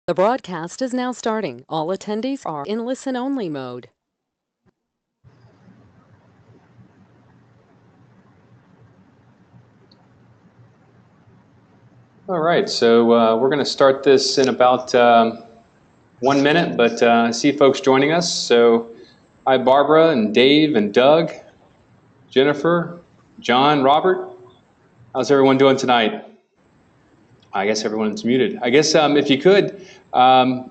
The broadcast is now starting. All attendees are in listen-only mode. All right, so we're going to start this in about 1 minute, but I see folks joining us. So hi, Barbara and Dave and Doug, Jennifer, John, Robert. How's everyone doing tonight? I guess everyone's muted. I guess if you could,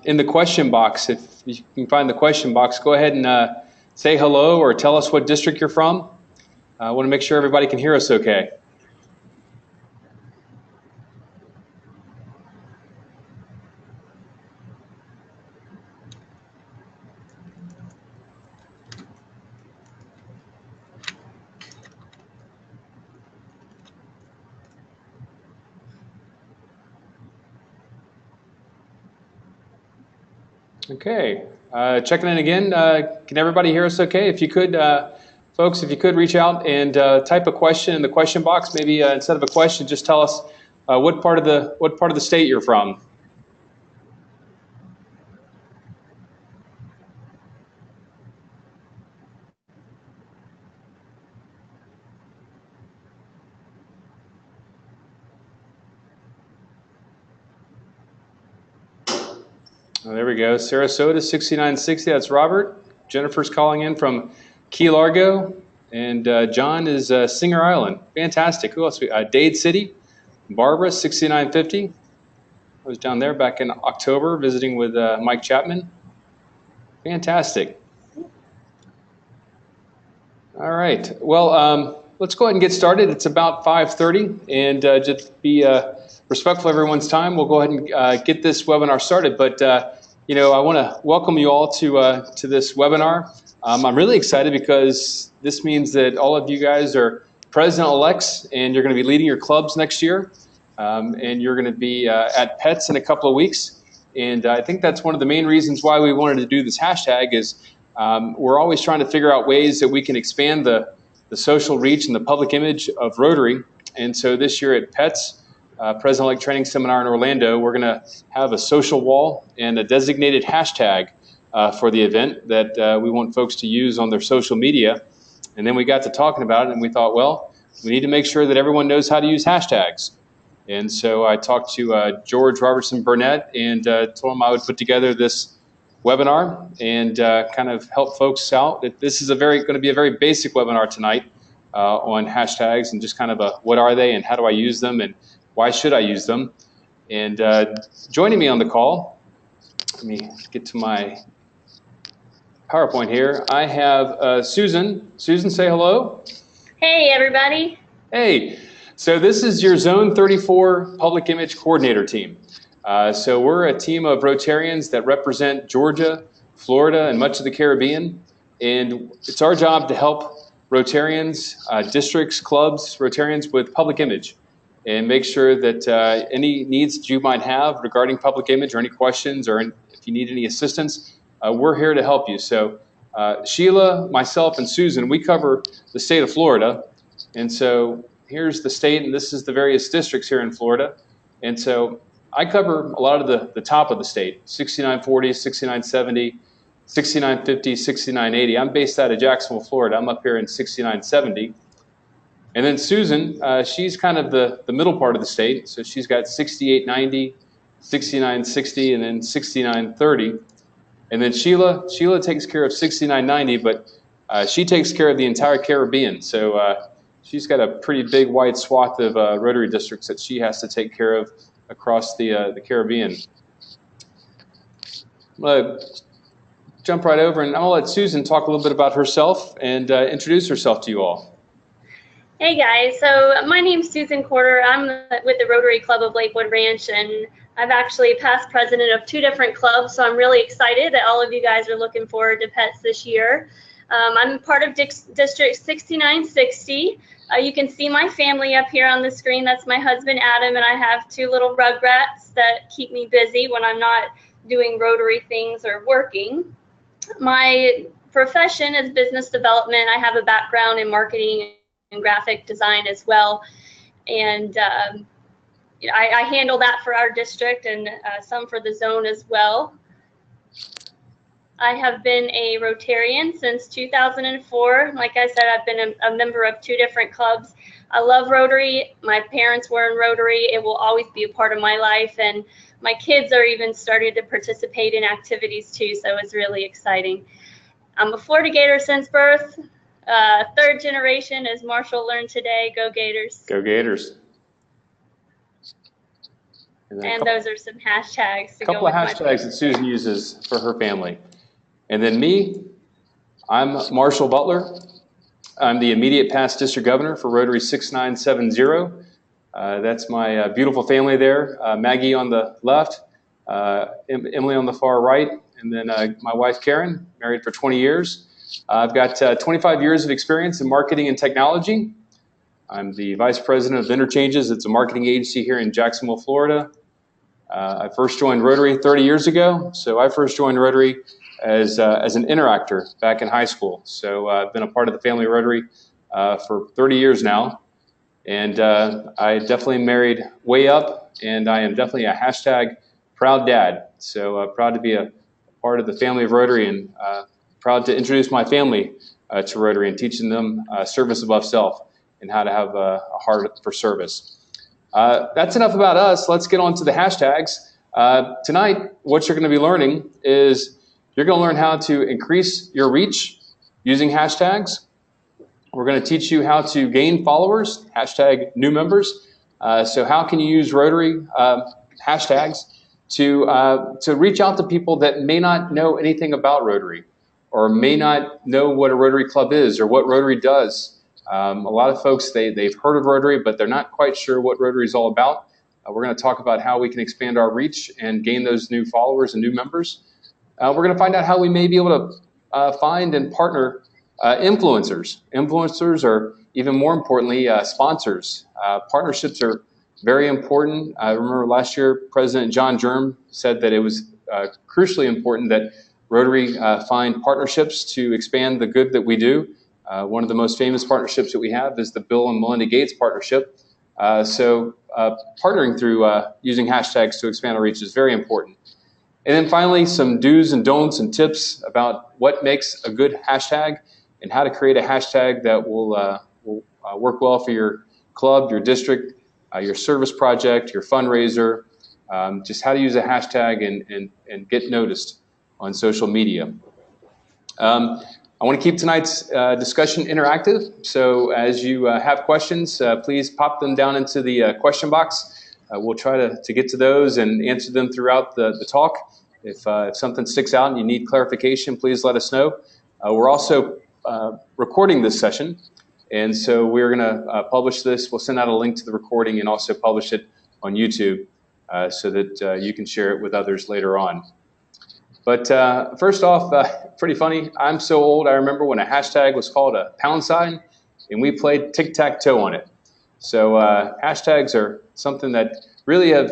in the question box, if you can find the question box, go ahead and say hello or tell us what district you're from. I want to make sure everybody can hear us okay. Okay, checking in again. Can everybody hear us okay? If you could, folks, if you could reach out and type a question in the question box, maybe instead of a question, just tell us what part of the state you're from. Oh, there we go. Sarasota 6960. That's Robert. Jennifer's calling in from Key Largo, and John is Singer Island. Fantastic. Who else? Dade City. Barbara 6950. I was down there back in October visiting with Mike Chapman. Fantastic. All right. Well, let's go ahead and get started. It's about 5:30, and just be respectful of everyone's time. We'll go ahead and get this webinar started. But I want to welcome you all to this webinar. I'm really excited because this means that all of you guys are president-elects, and you're going to be leading your clubs next year, and you're going to be at PETS in a couple of weeks. And I think that's one of the main reasons why we wanted to do this hashtag is. We're always trying to figure out ways that we can expand the social reach and the public image of Rotary. And so this year at PETS, President-elect Training Seminar in Orlando, we're going to have a social wall and a designated hashtag for the event that we want folks to use on their social media. And then we got to talking about it, and we thought, well, we need to make sure that everyone knows how to use hashtags. And so I talked to George Robertson Burnett and told him I would put together this webinar and kind of help folks out. This is going to be a very basic webinar tonight on hashtags and just kind of what are they and how do I use them and why should I use them. And joining me on the call, let me get to my PowerPoint here. I have Susan. Susan, say hello. Hey, everybody. Hey. So this is your Zone 34 Public Image Coordinator team. So we're a team of Rotarians that represent Georgia, Florida, and much of the Caribbean. And it's our job to help Rotarians, districts, clubs, Rotarians with public image and make sure that any needs that you might have regarding public image or any questions or if you need any assistance, we're here to help you. So Sheila, myself, and Susan, we cover the state of Florida. And so here's the state, and this is the various districts here in Florida. And so I cover a lot of the top of the state, 6940, 6970, 6950, 6980. I'm based out of Jacksonville, Florida. I'm up here in 6970. And then Susan, she's kind of the middle part of the state. So she's got 6890, 6960, and then 6930. And then Sheila takes care of 6990, but she takes care of the entire Caribbean. So she's got a pretty big wide swath of Rotary districts that she has to take care of across the Caribbean. I'm going to jump right over and I'll let Susan talk a little bit about herself and introduce herself to you all. Hey guys, so my name's Susan Corder. I'm with the Rotary Club of Lakewood Ranch, and I've actually past president of 2 different clubs, so I'm really excited that all of you guys are looking forward to PETS this year. I'm part of District 6960. You can see my family up here on the screen. That's my husband, Adam, and I have 2 little rugrats that keep me busy when I'm not doing Rotary things or working. My profession is business development. I have a background in marketing and graphic design as well. And I handle that for our district and some for the zone as well. I have been a Rotarian since 2004. Like I said, I've been a member of 2 different clubs. I love Rotary. My parents were in Rotary. It will always be a part of my life, and my kids are even starting to participate in activities too, so it's really exciting. I'm a Florida Gator since birth. 3rd generation, as Marshall learned today. Go Gators. Go Gators. And those are some hashtags to go with. A couple of hashtags that Susan uses for her family. And then me, I'm Marshall Butler. I'm the immediate past district governor for Rotary 6970. That's my beautiful family there. Maggie on the left, Emily on the far right, and then my wife Karen, married for 20 years. I've got 25 years of experience in marketing and technology. I'm the vice president of Interchanges. It's a marketing agency here in Jacksonville, Florida. I first joined Rotary 30 years ago. So I first joined Rotary as an interactor back in high school. So I've been a part of the family Rotary for 30 years now. And I definitely married way up, and I am definitely a hashtag proud dad. So proud to be a part of the family of Rotary, and proud to introduce my family to Rotary and teaching them service above self and how to have a heart for service. That's enough about us. Let's get on to the hashtags. Tonight, what you're going to be learning is you're going to learn how to increase your reach using hashtags. We're going to teach you how to gain followers, hashtag new members. So how can you use Rotary hashtags to reach out to people that may not know anything about Rotary, or may not know what a Rotary Club is or what Rotary does. A lot of folks, they've heard of Rotary, but they're not quite sure what Rotary is all about. We're going to talk about how we can expand our reach and gain those new followers and new members. We're going to find out how we may be able to find and partner influencers. Influencers, or even more importantly, sponsors. Partnerships are very important. I remember last year, President John Germ said that it was crucially important that Rotary find partnerships to expand the good that we do. One of the most famous partnerships that we have is the Bill and Melinda Gates partnership. So partnering through using hashtags to expand our reach is very important. And then finally, some do's and don'ts and tips about what makes a good hashtag and how to create a hashtag that will work well for your club, your district, your service project, your fundraiser, just how to use a hashtag and get noticed on social media. I want to keep tonight's discussion interactive. So as you have questions, please pop them down into the question box. We'll try to get to those and answer them throughout the talk. If something sticks out and you need clarification, please let us know. We're also recording this session, and so we're going to publish this. We'll send out a link to the recording and also publish it on YouTube so that you can share it with others later on. But first off, pretty funny, I'm so old, I remember when a hashtag was called a pound sign, and we played tic-tac-toe on it. So hashtags are something that really have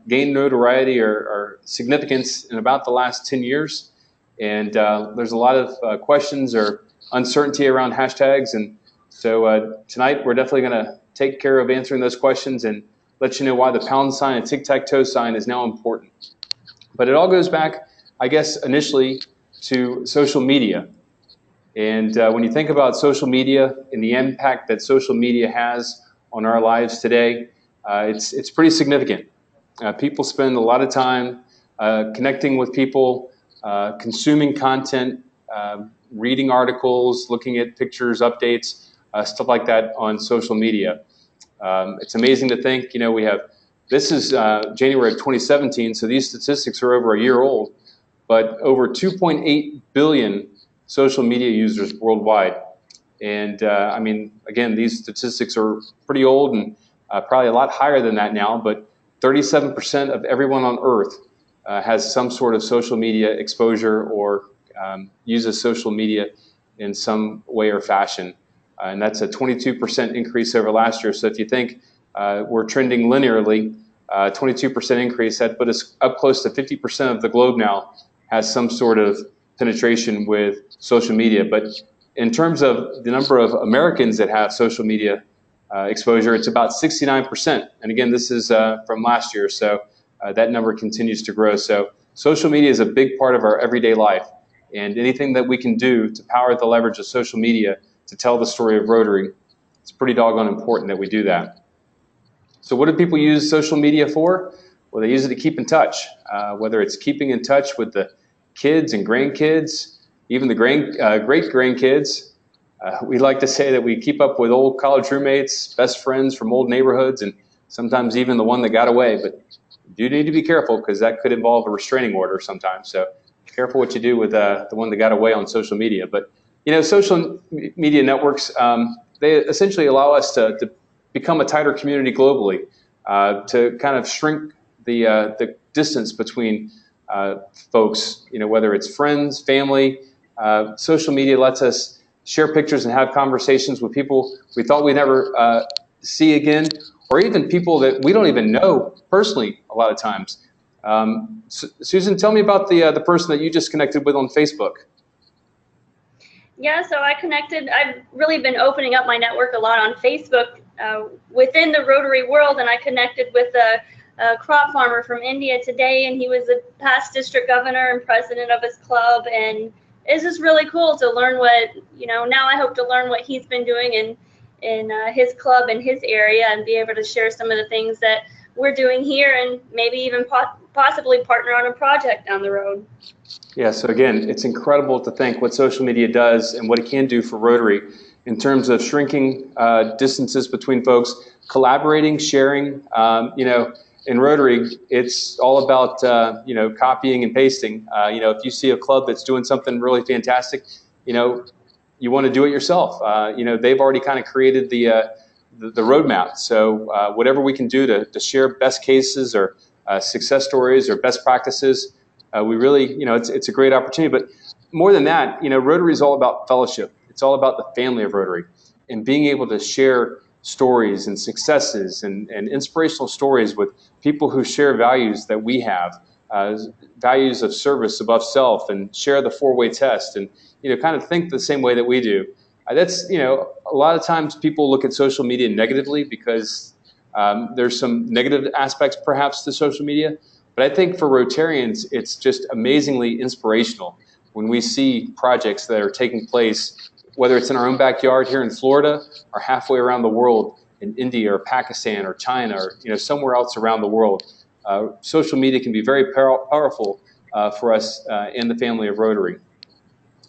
gained notoriety or significance in about the last 10 years. And there's a lot of questions or uncertainty around hashtags. And so tonight we're definitely going to take care of answering those questions and let you know why the pound sign and tic-tac-toe sign is now important. But it all goes back, I guess, initially to social media. And when you think about social media and the impact that social media has on our lives today, it's pretty significant. People spend a lot of time connecting with people, consuming content, reading articles, looking at pictures, updates, stuff like that on social media. It's amazing to think, this is January of 2017, so these statistics are over a year old, but over 2.8 billion social media users worldwide. And I mean, again, these statistics are pretty old and probably a lot higher than that now, but 37% of everyone on Earth has some sort of social media exposure or uses social media in some way or fashion. And that's a 22% increase over last year. So if you think we're trending linearly, 22% increase, that put us up close to 50% of the globe now has some sort of penetration with social media. But in terms of the number of Americans that have social media exposure. It's about 69%. And again, this is from last year, so that number continues to grow. So social media is a big part of our everyday life. And anything that we can do to power the leverage of social media to tell the story of Rotary, it's pretty doggone important that we do that. So what do people use social media for? Well, they use it to keep in touch, whether it's keeping in touch with the kids and grandkids, even the great-grandkids. We like to say that we keep up with old college roommates, best friends from old neighborhoods, and sometimes even the one that got away. But you do need to be careful because that could involve a restraining order sometimes. So careful what you do with the one that got away on social media. But social media networks, they essentially allow us to become a tighter community globally, to kind of shrink the distance between folks, whether it's friends, family. Social media lets us share pictures and have conversations with people we thought we'd never see again, or even people that we don't even know personally a lot of times. Susan, tell me about the person that you just connected with on Facebook. Yeah, so I've really been opening up my network a lot on Facebook within the Rotary world, and I connected with a crop farmer from India today, and he was a past district governor and president of his club, and it's just really cool to learn what, now I hope to learn what he's been doing in his club in his area and be able to share some of the things that we're doing here and maybe even possibly partner on a project down the road. Yeah, so again, it's incredible to think what social media does and what it can do for Rotary in terms of shrinking distances between folks, collaborating, sharing. In Rotary, it's all about copying and pasting. If you see a club that's doing something really fantastic, you want to do it yourself. They've already kind of created the roadmap. So whatever we can do to share best cases or success stories or best practices, we really, it's a great opportunity. But more than that, Rotary is all about fellowship. It's all about the family of Rotary and being able to share stories and successes and inspirational stories with people who share values that we have, values of service above self, and share the four-way test and, kind of think the same way that we do. That's, a lot of times people look at social media negatively because there's some negative aspects perhaps to social media. But I think for Rotarians, it's just amazingly inspirational when we see projects that are taking place, whether it's in our own backyard here in Florida or halfway around the world in India or Pakistan or China or somewhere else around the world. Social media can be very powerful for us in the family of Rotary.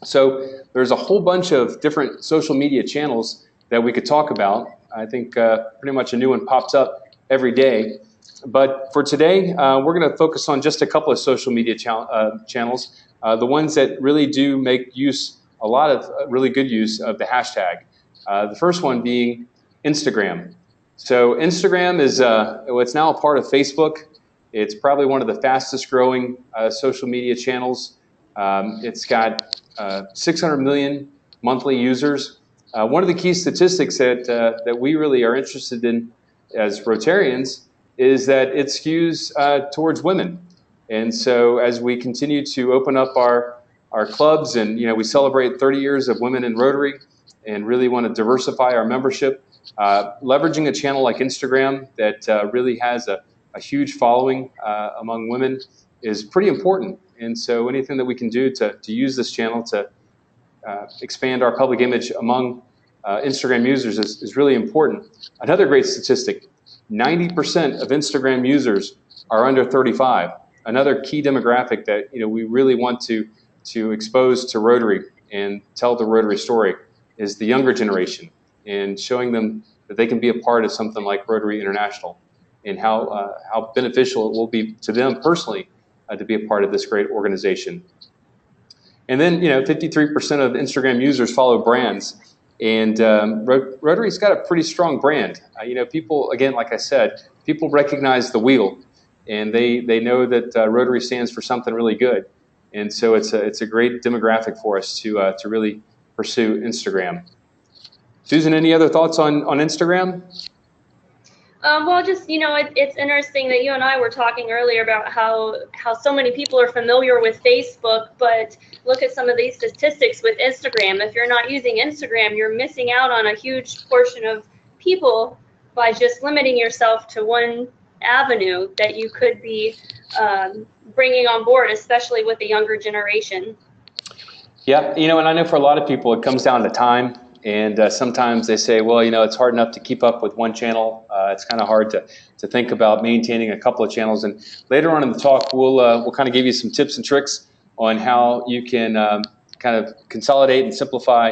So there's a whole bunch of different social media channels that we could talk about. I think pretty much a new one pops up every day. But for today, we're going to focus on just a couple of social media channels, the ones that really do make a lot of really good use of the hashtag. The first one being Instagram. So Instagram is it's now a part of Facebook. It's probably one of the fastest growing social media channels. It's got 600 million monthly users. One of the key statistics that we really are interested in as Rotarians is that it skews towards women. And so as we continue to open up our clubs and we celebrate 30 years of women in Rotary and really want to diversify our membership, leveraging a channel like Instagram that really has a huge following among women is pretty important. And so anything that we can do to use this channel to expand our public image among Instagram users is really important. Another great statistic, 90% of Instagram users are under 35. Another key demographic that we really want to expose to Rotary and tell the Rotary story is the younger generation, and showing them that they can be a part of something like Rotary International and how beneficial it will be to them personally to be a part of this great organization. And then 53% of Instagram users follow brands. And Rotary's got a pretty strong brand. People, again, like I said, people recognize the wheel, and they know that Rotary stands for something really good. And so it's a great demographic for us to really pursue Instagram. Susan, any other thoughts on Instagram? Well, just, it's interesting that you and I were talking earlier about how so many people are familiar with Facebook, but look at some of these statistics with Instagram. If you're not using Instagram, you're missing out on a huge portion of people by just limiting yourself to one avenue that you could be bringing on board, especially with the younger generation. Yeah, and I know for a lot of people it comes down to time, and sometimes they say, well, it's hard enough to keep up with one channel. It's kind of hard to think about maintaining a couple of channels. And later on in the talk, we'll kind of give you some tips and tricks on how you can kind of consolidate and simplify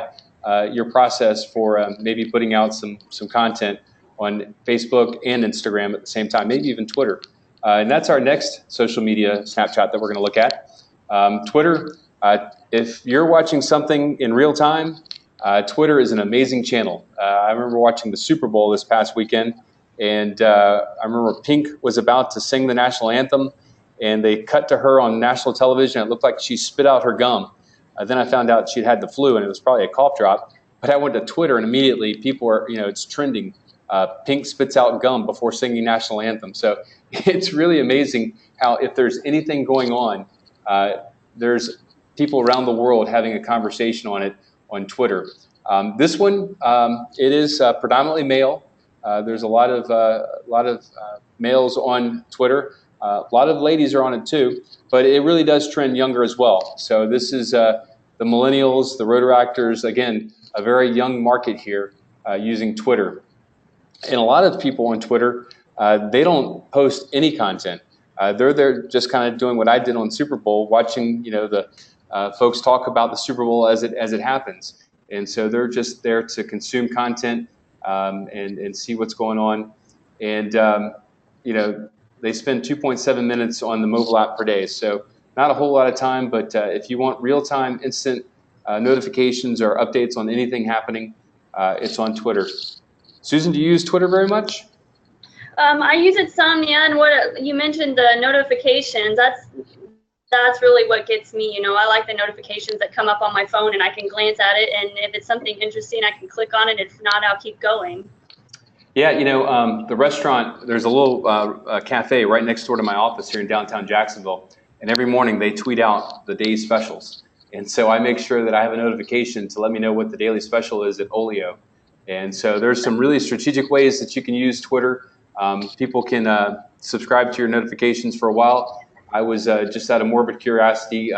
your process for maybe putting out some content on Facebook and Instagram at the same time, maybe even Twitter. And that's our next social media snapshot that we're going to look at. Twitter. If you're watching something in real time, Twitter is an amazing channel. I remember watching the Super Bowl this past weekend, and I remember Pink was about to sing the national anthem, and they cut to her on national television. It looked like she spit out her gum. Then I found out she'd had the flu, and it was probably a cough drop. But I went to Twitter, and immediately people are, it's trending. Pink spits out gum before singing national anthem. So it's really amazing how if there's anything going on, there's people around the world having a conversation on it on Twitter. This one, it is predominantly male. There's a lot of males on Twitter. A lot of ladies are on it too, but it really does trend younger as well. So this is the millennials, the Rotaractors, again, a very young market here using Twitter. And a lot of people on Twitter, they don't post any content. They're just kind of doing what I did on Super Bowl, watching the folks talk about the Super Bowl as it happens. And so they're just there to consume content and see what's going on. And they spend 2.7 minutes on the mobile app per day. So not a whole lot of time, but if you want real-time, instant notifications or updates on anything happening, it's on Twitter. Susan, do you use Twitter very much? I use it some, yeah, and what you mentioned, the notifications, that's really what gets me. I like the notifications that come up on my phone and I can glance at it, and if it's something interesting, I can click on it. If not, I'll keep going. Yeah, the restaurant, there's a little cafe right next door to my office here in downtown Jacksonville, and every morning they tweet out the day's specials. And so I make sure that I have a notification to let me know what the daily special is at Olio. And so there's some really strategic ways that you can use Twitter. People can subscribe to your notifications for a while. I was just out of morbid curiosity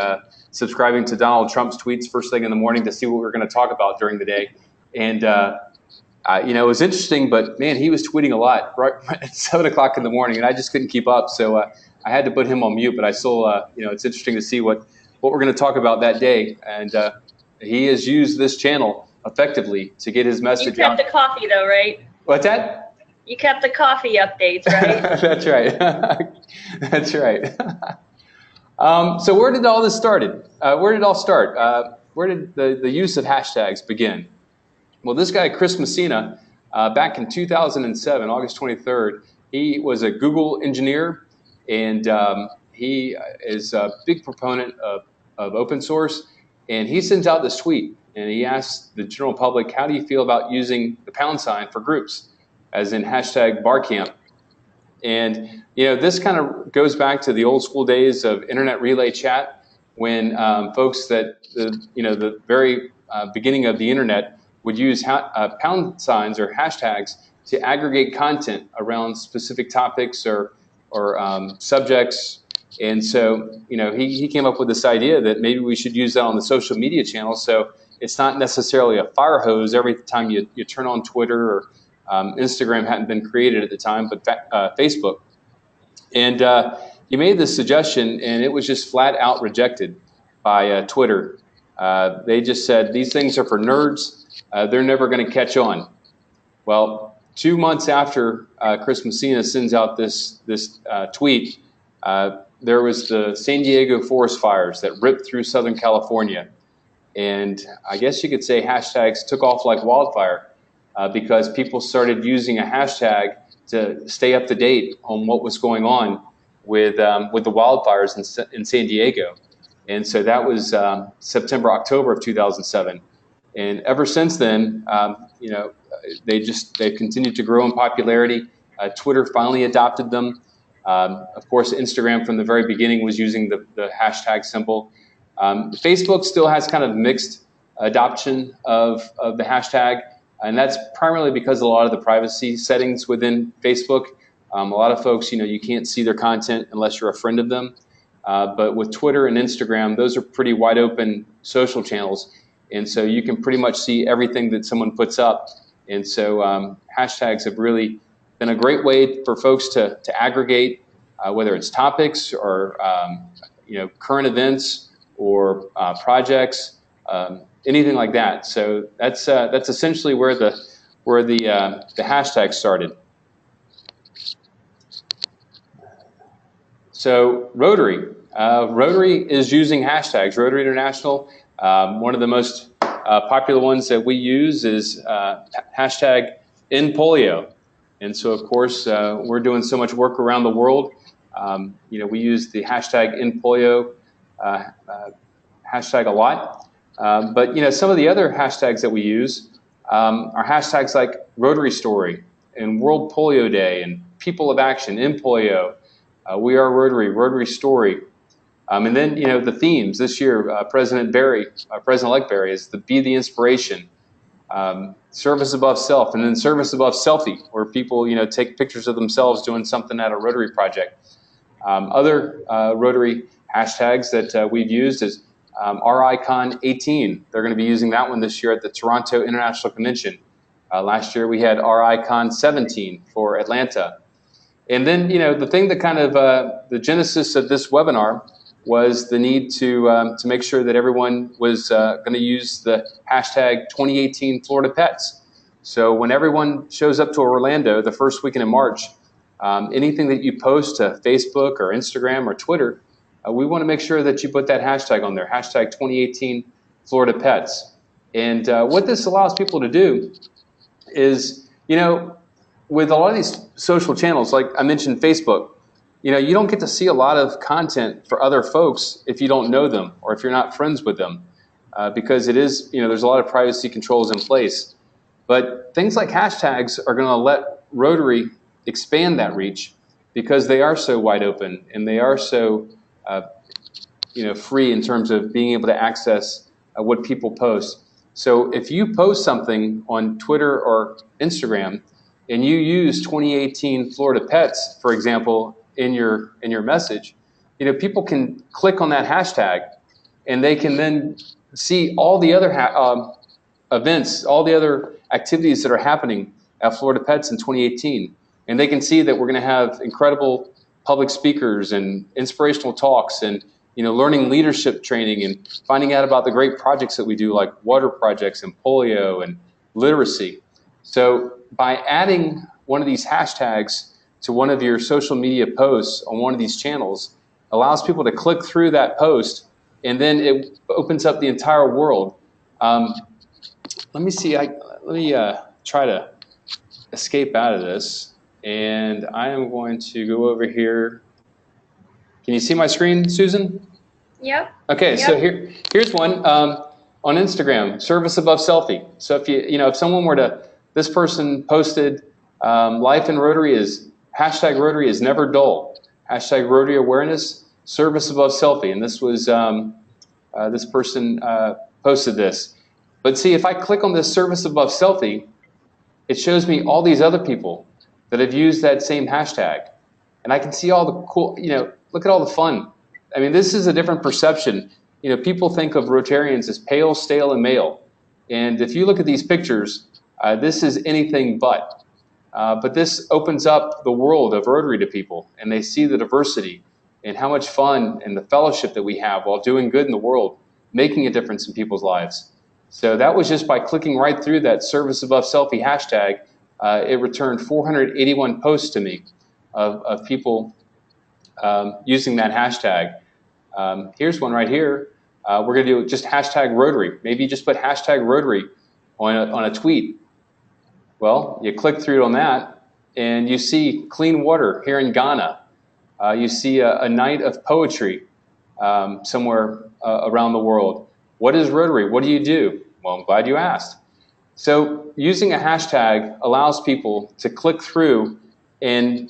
subscribing to Donald Trump's tweets first thing in the morning to see what we were going to talk about during the day. And, it was interesting, but man, he was tweeting a lot right at 7 o'clock in the morning, and I just couldn't keep up. So I had to put him on mute, but I still, it's interesting to see what we're going to talk about that day. And he has used this channel effectively to get his message out. You kept the coffee though, right? What's that? You kept the coffee updates, right? That's right. That's right. So where did all this started? Where did it all start? Where did the use of hashtags begin? Well, this guy, Chris Messina, back in 2007, August 23rd, he was a Google engineer, and he is a big proponent of open source. And he sends out this tweet, and he asks the general public, how do you feel about using the £sign for groups, as in hashtag barcamp? And, this kind of goes back to the old school days of internet relay chat, when folks that, the very beginning of the internet would use pound signs or hashtags to aggregate content around specific topics or subjects. And so, he came up with this idea that maybe we should use that on the social media channel. So it's not necessarily a fire hose every time you turn on Twitter, or Instagram hadn't been created at the time, but Facebook. And he made this suggestion, and it was just flat out rejected by Twitter. They just said, these things are for nerds. They're never going to catch on. Well, 2 months after Chris Messina sends out this tweet, there was the San Diego forest fires that ripped through Southern California. And I guess you could say hashtags took off like wildfire because people started using a hashtag to stay up to date on what was going on with the wildfires in San Diego. And so that was September, October of 2007. And ever since then, they've continued to grow in popularity. Twitter finally adopted them. Of course, Instagram from the very beginning was using the hashtag symbol. Facebook still has kind of mixed adoption of the hashtag. And that's primarily because of a lot of the privacy settings within Facebook. A lot of folks, you can't see their content unless you're a friend of them. But with Twitter and Instagram, those are pretty wide open social channels. And so you can pretty much see everything that someone puts up. And so hashtags have really been a great way for folks to aggregate, whether it's topics or current events or projects, anything like that. So that's essentially where the hashtag started. So Rotary is using hashtags. Rotary International, one of the most popular ones that we use is hashtag #InPolio. And so, of course, we're doing so much work around the world. We use the hashtag #InPolio hashtag a lot. But, some of the other hashtags that we use are hashtags like Rotary Story and World Polio Day and People of Action, #InPolio, We Are Rotary, Rotary Story. And then, the themes this year, President-elect Barry, is the Be the Inspiration, Service Above Self, and then Service Above Selfie, where people, take pictures of themselves doing something at a Rotary project. Other Rotary hashtags that we've used is RICON 18. They're going to be using that one this year at the Toronto International Convention. Last year we had RICON 17 for Atlanta. And then, the thing that kind of the genesis of this webinar was the need to make sure that everyone was going to use the hashtag 2018 Florida Pets. So when everyone shows up to Orlando the first weekend in March, anything that you post to Facebook or Instagram or Twitter, we want to make sure that you put that hashtag on there, hashtag 2018 Florida Pets. And what this allows people to do is, with a lot of these social channels, like I mentioned Facebook, you don't get to see a lot of content for other folks if you don't know them or if you're not friends with them, because it is, there's a lot of privacy controls in place. But things like hashtags are going to let Rotary expand that reach because they are so wide open and they are so, free in terms of being able to access what people post. So if you post something on Twitter or Instagram and you use 2018 Florida Pets, for example, in your message, people can click on that hashtag and they can then see all the other events, all the other activities that are happening at Florida Pets in 2018. And they can see that we're going to have incredible public speakers and inspirational talks and learning leadership training and finding out about the great projects that we do, like water projects and polio and literacy. So by adding one of these hashtags to one of your social media posts on one of these channels allows people to click through that post, and then it opens up the entire world. Let me see. Let me try to escape out of this, and I am going to go over here. Can you see my screen, Susan? Yep. Okay, yep. So here's one on Instagram, Service Above Selfie. So if someone were to, this person posted, life in Rotary is, hashtag Rotary is never dull, hashtag Rotary awareness, service above selfie. And this was, this person posted this. But see, if I click on this service above selfie, it shows me all these other people that have used that same hashtag. And I can see all the cool, look at all the fun. I mean, this is a different perception. People think of Rotarians as pale, stale, and male. And if you look at these pictures, this is anything but. But this opens up the world of Rotary to people, and they see the diversity and how much fun and the fellowship that we have while doing good in the world, making a difference in people's lives. So that was just by clicking right through that service above selfie hashtag. It returned 481 posts to me of people using that hashtag. Here's one right here. We're going to do just hashtag Rotary. Maybe just put hashtag Rotary on a tweet. Well, you click through on that, and you see clean water here in Ghana. You see a night of poetry somewhere around the world. What is Rotary? What do you do? Well, I'm glad you asked. So using a hashtag allows people to click through and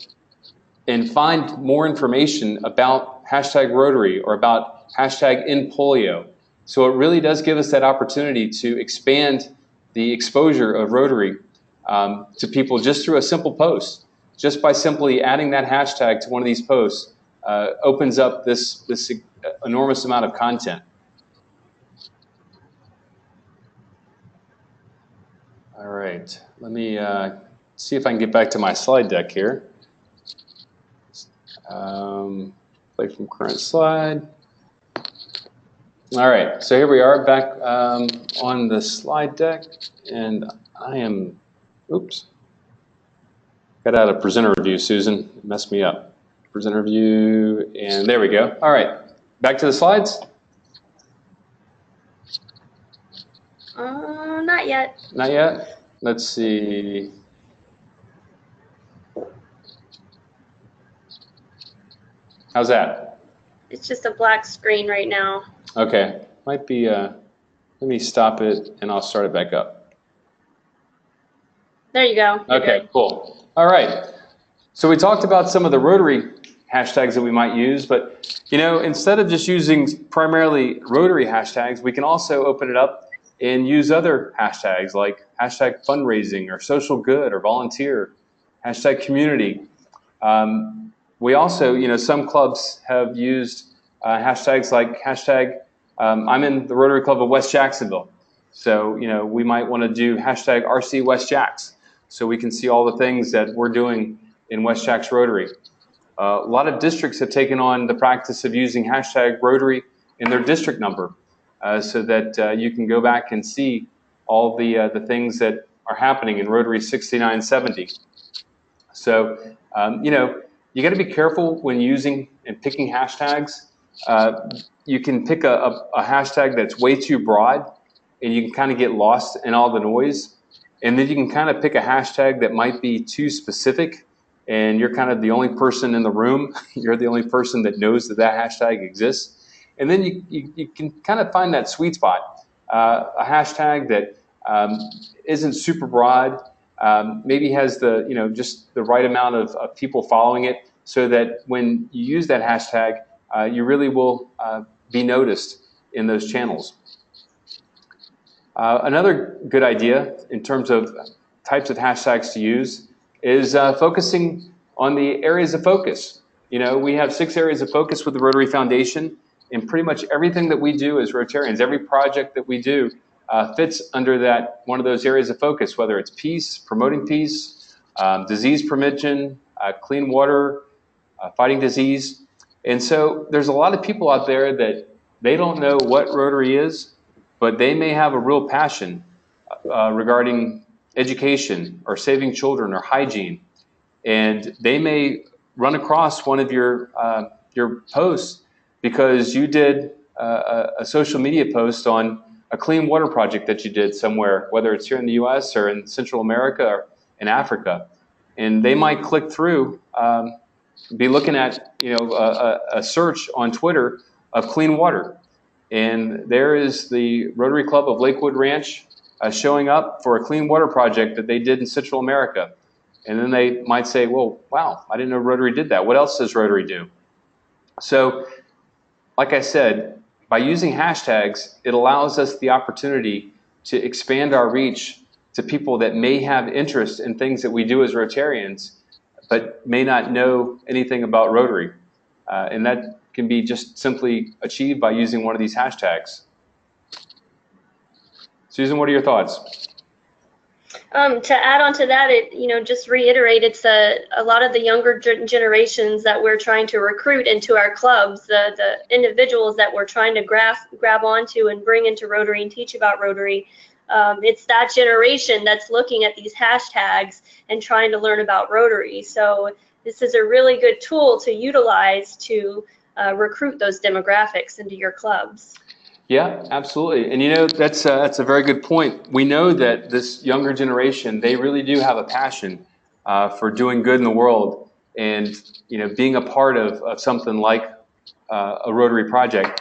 find more information about hashtag Rotary or about hashtag #InPolio. So it really does give us that opportunity to expand the exposure of Rotary to people just through a simple post. Just by simply adding that hashtag to one of these posts opens up this enormous amount of content. All right, let me see if I can get back to my slide deck here. Play from current slide. All right, so here we are back on the slide deck, and I am, oops, got out of presenter view, Susan, it messed me up. Presenter view, and there we go. All right, back to the slides. Not yet. Not yet. Let's see. How's that? It's just a black screen right now. Okay, might be, let me stop it and I'll start it back up. There you go. Okay, good. Cool. All right. So we talked about some of the Rotary hashtags that we might use, but you know, instead of just using primarily Rotary hashtags, we can also open it up and use other hashtags like hashtag fundraising or social good or volunteer, hashtag community. We also, you know, some clubs have used hashtags like hashtag I'm in the Rotary Club of West Jacksonville. So, you know, we might want to do hashtag RC West Jacks so we can see all the things that we're doing in West Jacks Rotary. A lot of districts have taken on the practice of using hashtag Rotary in their district number so that you can go back and see all the things that are happening in Rotary 6970. So, you know, you got to be careful when using and picking hashtags. You can pick a hashtag that's way too broad and you can kind of get lost in all the noise. And then you can kind of pick a hashtag that might be too specific and you're kind of the only person in the room. You're the only person that knows that that hashtag exists. And then you can kind of find that sweet spot, a hashtag that isn't super broad, maybe has the, you know, just the right amount of people following it so that when you use that hashtag, you really will be noticed in those channels. Another good idea in terms of types of hashtags to use is focusing on the areas of focus. You know, we have 6 areas of focus with the Rotary Foundation, and pretty much everything that we do as Rotarians, every project that we do fits under that one of those areas of focus, whether it's peace, promoting peace, disease prevention, clean water, fighting disease. And so there's a lot of people out there that they don't know what Rotary is, but they may have a real passion regarding education or saving children or hygiene. And they may run across one of your posts because you did a social media post on a clean water project that you did somewhere, whether it's here in the US or in Central America or in Africa. And they might click through, be looking at, you know, a search on Twitter of clean water. And there is the Rotary Club of Lakewood Ranch showing up for a clean water project that they did in Central America. And then they might say, well, wow, I didn't know Rotary did that. What else does Rotary do? So, like I said, by using hashtags, it allows us the opportunity to expand our reach to people that may have interest in things that we do as Rotarians, but may not know anything about Rotary. And that can be just simply achieved by using one of these hashtags. Susan, what are your thoughts? To add on to that, it, you know, just reiterate, it's a lot of the younger generations that we're trying to recruit into our clubs, the individuals that we're trying to grab onto and bring into Rotary and teach about Rotary. It's that generation that's looking at these hashtags and trying to learn about Rotary. So this is a really good tool to utilize to recruit those demographics into your clubs. Yeah, absolutely. And you know, that's a very good point. We know that this younger generation, they really do have a passion for doing good in the world and, you know, being a part of something like a Rotary project.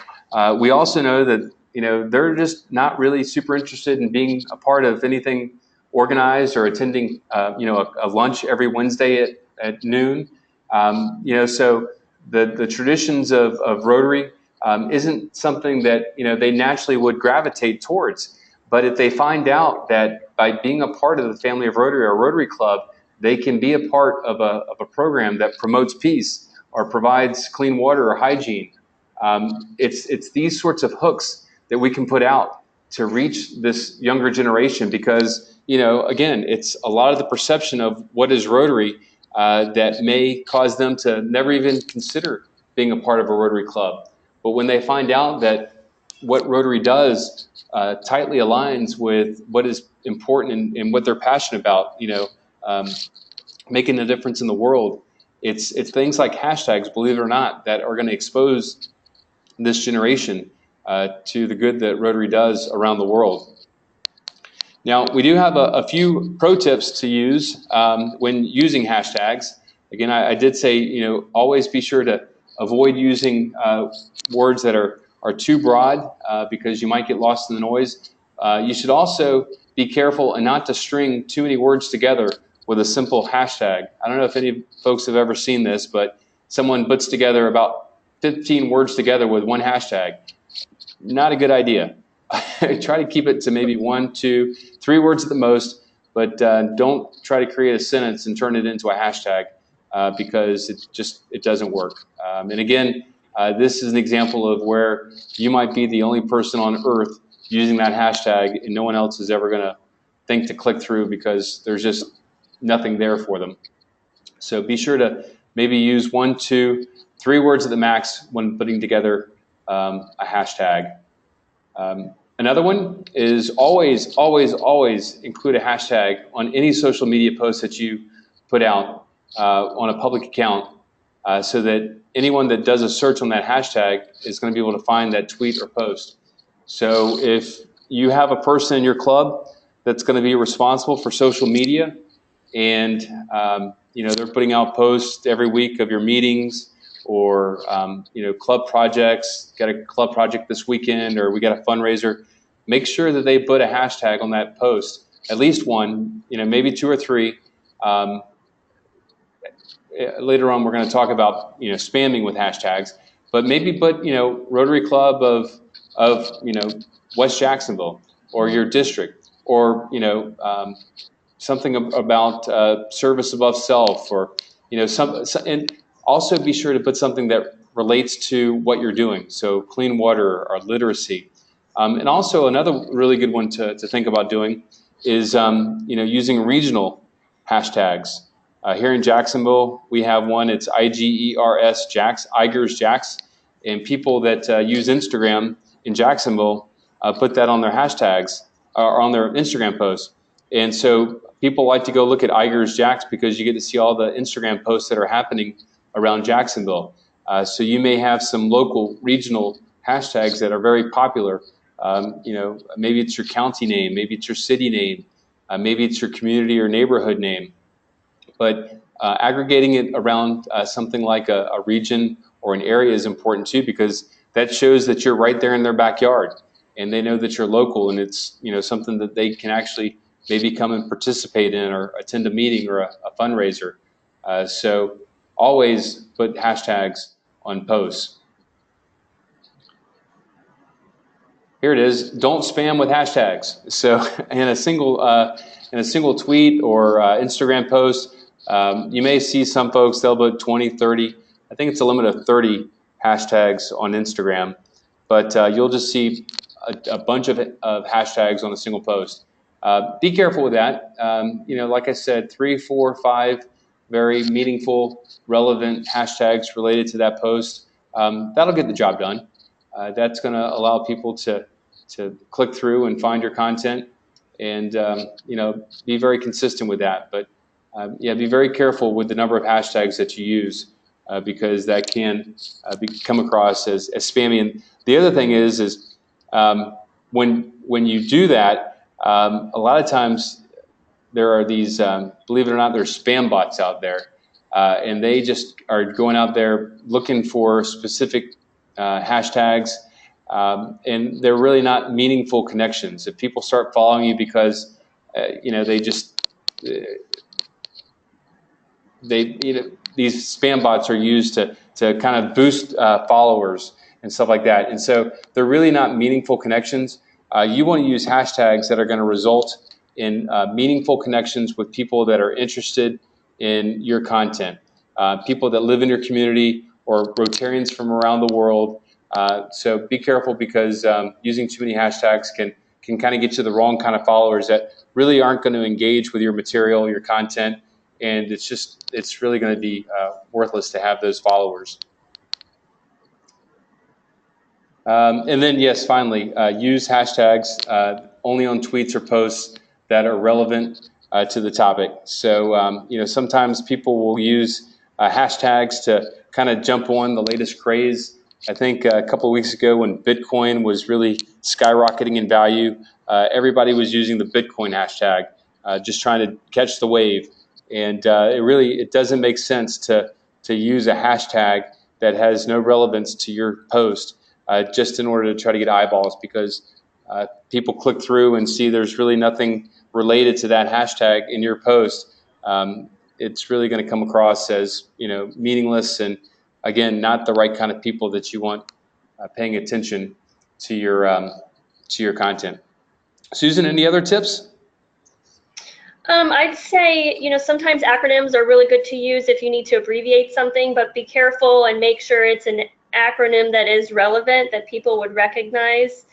We also know that, you know, they're just not really super interested in being a part of anything organized or attending, you know, a lunch every Wednesday at noon. You know, so the traditions of Rotary isn't something that, you know, they naturally would gravitate towards. But if they find out that by being a part of the family of Rotary or Rotary Club, they can be a part of a program that promotes peace or provides clean water or hygiene, it's these sorts of hooks that we can put out to reach this younger generation, because, you know, again, it's a lot of the perception of what is Rotary that may cause them to never even consider being a part of a Rotary Club. But when they find out that what Rotary does tightly aligns with what is important and what they're passionate about, you know, making a difference in the world, it's things like hashtags, believe it or not, that are going to expose this generation to the good that Rotary does around the world. Now, we do have a few pro tips to use when using hashtags. Again, I did say, you know, always be sure to avoid using words that are too broad because you might get lost in the noise. You should also be careful and not to string too many words together with a simple hashtag. I don't know if any folks have ever seen this, but someone puts together about 15 words together with one hashtag. Not a good idea. Try to keep it to maybe 1, 2, 3 words at the most, but don't try to create a sentence and turn it into a hashtag because it doesn't work. And again, this is an example of where you might be the only person on earth using that hashtag and no one else is ever going to think to click through because there's just nothing there for them. So be sure to maybe use 1, 2, 3 words at the max when putting together a hashtag. Another one is always, always, always include a hashtag on any social media post that you put out on a public account so that anyone that does a search on that hashtag is going to be able to find that tweet or post. So if you have a person in your club that's going to be responsible for social media and you know, they're putting out posts every week of your meetings, or you know, club projects, got a club project this weekend, or we got a fundraiser, make sure that they put a hashtag on that post, at least one, you know, maybe 2 or 3. Later on, we're going to talk about, you know, spamming with hashtags, but maybe put, you know, Rotary Club of you know, West Jacksonville, or your district, or, you know, something about service above self, or, you know, and also be sure to put something that relates to what you're doing. So clean water or literacy. And also another really good one to think about doing is, you know, using regional hashtags. Here in Jacksonville, we have one, it's IGERS Jax, Igers Jax, and people that use Instagram in Jacksonville put that on their hashtags, or on their Instagram posts. And so people like to go look at Igers Jax because you get to see all the Instagram posts that are happening around Jacksonville. So you may have some local, regional hashtags that are very popular. You know, maybe it's your county name, maybe it's your city name, maybe it's your community or neighborhood name. But aggregating it around something like a region or an area is important too, because that shows that you're right there in their backyard and they know that you're local, and it's, you know, something that they can actually maybe come and participate in or attend a meeting or a fundraiser. So always put hashtags on posts. Here it is. Don't spam with hashtags. So in a single tweet or Instagram post, you may see some folks, they'll put 20, 30. I think it's a limit of 30 hashtags on Instagram, but you'll just see a bunch of hashtags on a single post. Be careful with that. You know, like I said, 3, 4, 5 very meaningful, relevant hashtags related to that post. That'll get the job done. That's going to allow people to click through and find your content, and you know, be very consistent with that. But yeah, be very careful with the number of hashtags that you use because that can come across as spammy. And the other thing is when you do that, a lot of times there are these, believe it or not, there's spam bots out there, and they just are going out there looking for specific hashtags, and they're really not meaningful connections. If people start following you because you know, they just you know, these spam bots are used to kind of boost followers and stuff like that, and so they're really not meaningful connections. you want to use hashtags that are going to result in meaningful connections with people that are interested in your content, people that live in your community or Rotarians from around the world. So be careful, because using too many hashtags can kind of get you the wrong kind of followers that really aren't going to engage with your material, your content, and it's really going to be worthless to have those followers. And then, yes, finally, use hashtags only on tweets or posts that are relevant to the topic. So, sometimes people will use hashtags to kind of jump on the latest craze. I think a couple of weeks ago, when Bitcoin was really skyrocketing in value, everybody was using the Bitcoin hashtag, just trying to catch the wave. And it doesn't make sense to use a hashtag that has no relevance to your post, just in order to try to get eyeballs, because people click through and see there's really nothing related to that hashtag in your post. It's really going to come across as meaningless, and again, not the right kind of people that you want paying attention to your content. Susan, any other tips? I'd say, sometimes acronyms are really good to use if you need to abbreviate something, but be careful and make sure it's an acronym that is relevant, that people would recognize.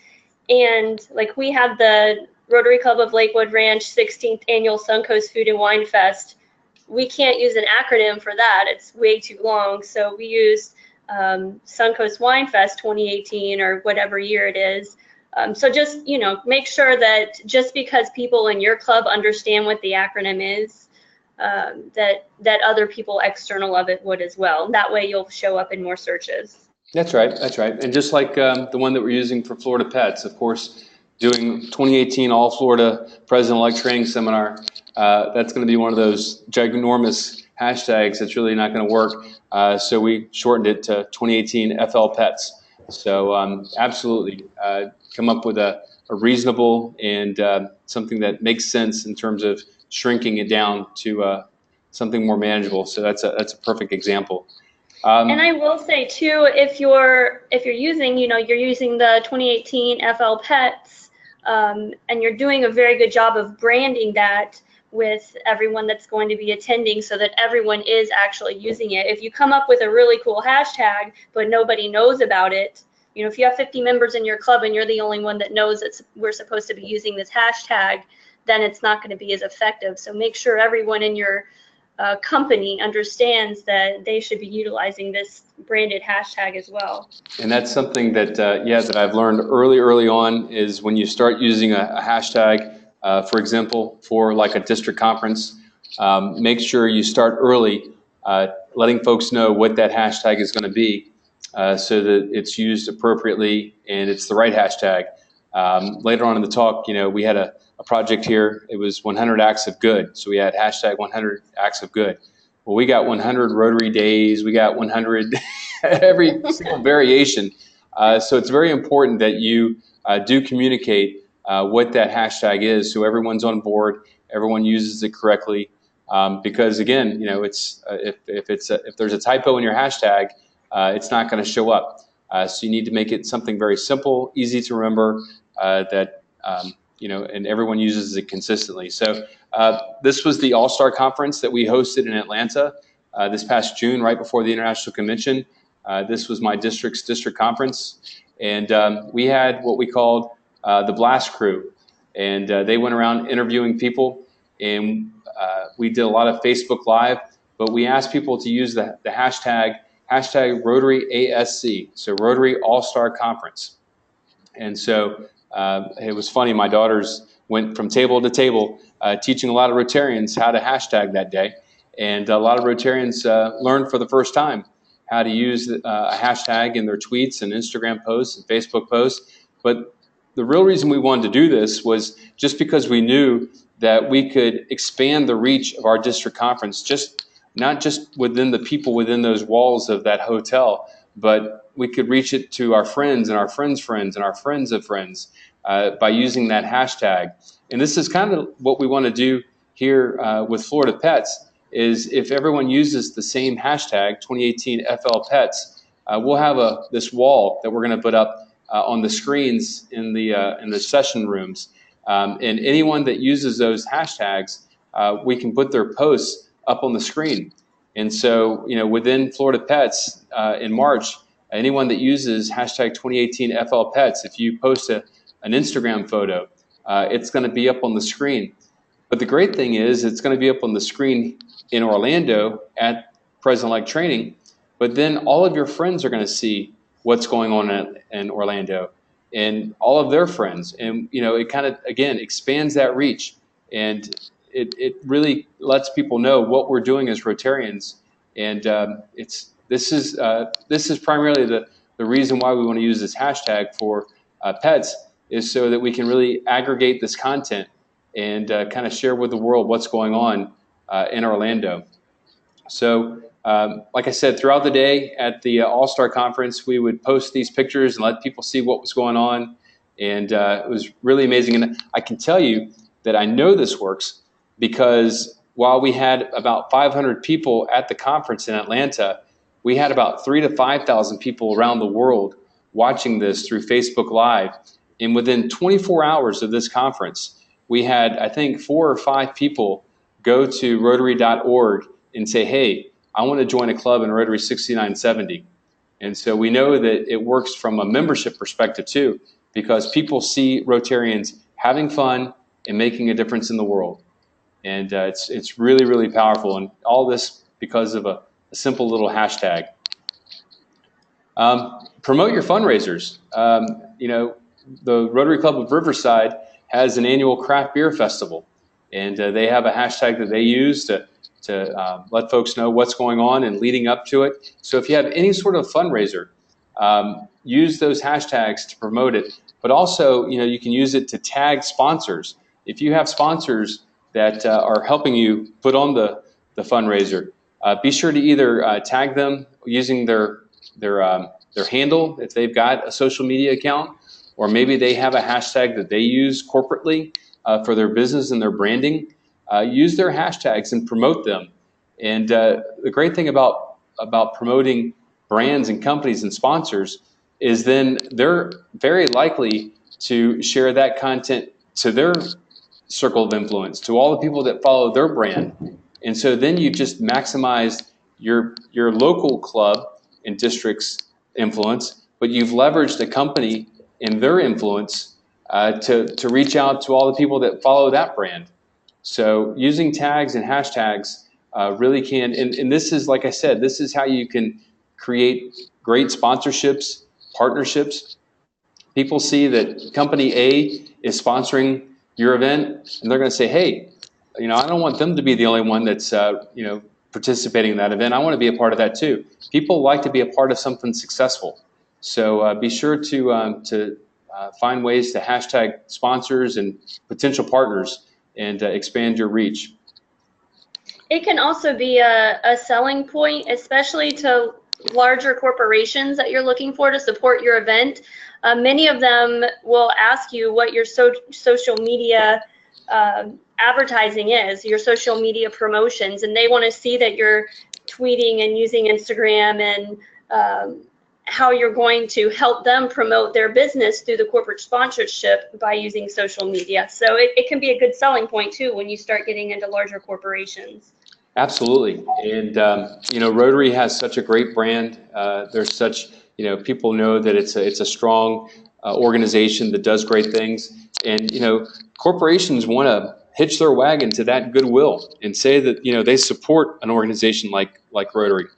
And like, we had the Rotary Club of Lakewood Ranch 16th Annual Suncoast Food and Wine Fest. We can't use an acronym for that. It's way too long. So we used Suncoast Wine Fest 2018, or whatever year it is. So just, make sure that just because people in your club understand what the acronym is, that other people external of it would as well. That way you'll show up in more searches. That's right. That's right. And just like the one that we're using for Florida Pets, of course, doing 2018 All Florida President-elect Training Seminar, that's going to be one of those ginormous hashtags that's really not going to work. So we shortened it to 2018 FL Pets. So absolutely, come up with a reasonable and something that makes sense in terms of shrinking it down to something more manageable. So that's a perfect example. And I will say too, if you're using, you're using the 2018 FL Pets, and you're doing a very good job of branding that with everyone that's going to be attending, so that everyone is actually using it. If you come up with a really cool hashtag, but nobody knows about it, if you have 50 members in your club and you're the only one that knows that we're supposed to be using this hashtag, then it's not going to be as effective. So make sure everyone in your company understands that they should be utilizing this branded hashtag as well. And that's something that, that I've learned early on, is when you start using a hashtag, for example, for like a district conference, make sure you start early, letting folks know what that hashtag is going to be, so that it's used appropriately and it's the right hashtag. Later on in the talk, we had a project here. It was 100 acts of good. So we had hashtag 100 acts of good. Well, we got 100 Rotary days. We got 100 every single variation. So it's very important that you do communicate what that hashtag is, so everyone's on board, everyone uses it correctly. Because again, it's if there's a typo in your hashtag, it's not going to show up. So you need to make it something very simple, easy to remember, that and everyone uses it consistently. So this was the All-Star Conference that we hosted in Atlanta this past June, right before the International Convention. This was my district's district conference, and we had what we called the Blast Crew, and they went around interviewing people, and we did a lot of Facebook Live, but we asked people to use the hashtag Rotary ASC, so Rotary All-Star Conference. And so it was funny, my daughters went from table to table teaching a lot of Rotarians how to hashtag that day, and a lot of Rotarians learned for the first time how to use a hashtag in their tweets and Instagram posts and Facebook posts. But the real reason we wanted to do this was just because we knew that we could expand the reach of our district conference, not just within the people within those walls of that hotel, but we could reach it to our friends and our friends' friends and our friends of friends by using that hashtag. And this is kind of what we want to do here with Florida Pets, is if everyone uses the same hashtag, 2018 FL Pets, we'll have this wall that we're going to put up on the screens in the session rooms. And anyone that uses those hashtags, we can put their posts up on the screen. And so, within Florida Pets in March, anyone that uses hashtag 2018 FL Pets, if you post an Instagram photo, it's going to be up on the screen. But the great thing is it's going to be up on the screen in Orlando at President-elect training, but then all of your friends are going to see what's going on in Orlando and all of their friends. And, it kind of, again, expands that reach. And it really lets people know what we're doing as Rotarians. And this is primarily the reason why we want to use this hashtag for pets, is so that we can really aggregate this content and kind of share with the world what's going on in Orlando. So, like I said, throughout the day at the All-Star Conference, we would post these pictures and let people see what was going on. And it was really amazing. And I can tell you that I know this works because while we had about 500 people at the conference in Atlanta, we had about 3,000 to 5,000 people around the world watching this through Facebook Live. And within 24 hours of this conference, we had, I think, 4 or 5 people go to Rotary.org and say, hey, I want to join a club in Rotary 6970. And so we know that it works from a membership perspective too, because people see Rotarians having fun and making a difference in the world. And it's really, really powerful. And all this because of a simple little hashtag. Promote your fundraisers. The Rotary Club of Riverside has an annual craft beer festival, and they have a hashtag that they use to let folks know what's going on and leading up to it. So if you have any sort of fundraiser, use those hashtags to promote it. But also, you can use it to tag sponsors. If you have sponsors that are helping you put on the fundraiser, be sure to either tag them using their handle if they've got a social media account, or maybe they have a hashtag that they use corporately for their business and their branding. Use their hashtags and promote them. And the great thing about promoting brands and companies and sponsors is then they're very likely to share that content to their circle of influence, to all the people that follow their brand. And so then you just maximize your local club and district's influence, but you've leveraged a company and their influence to reach out to all the people that follow that brand. So using tags and hashtags really can, and this is, like I said, this is how you can create great sponsorships, partnerships. People see that company A is sponsoring your event, and they're going to say, hey, I don't want them to be the only one that's participating in that event. I want to be a part of that too. People like to be a part of something successful. So be sure to find ways to hashtag sponsors and potential partners and expand your reach. It can also be a selling point, especially to larger corporations that you're looking for to support your event. Many of them will ask you what your social media advertising is, your social media promotions, and they want to see that you're tweeting and using Instagram and how you're going to help them promote their business through the corporate sponsorship by using social media. So it can be a good selling point too when you start getting into larger corporations. Absolutely. And, Rotary has such a great brand. There's such, people know that it's a strong organization that does great things. And, corporations want to hitch their wagon to that goodwill and say that, they support an organization like Rotary.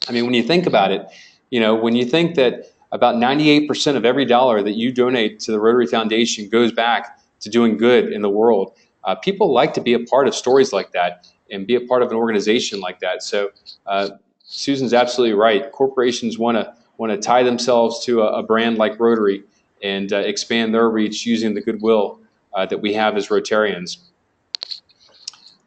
I mean, when you think about it, when you think that about 98% of every dollar that you donate to the Rotary Foundation goes back to doing good in the world, people like to be a part of stories like that and be a part of an organization like that. So Susan's absolutely right. Corporations want to tie themselves to a brand like Rotary and expand their reach using the goodwill that we have as Rotarians.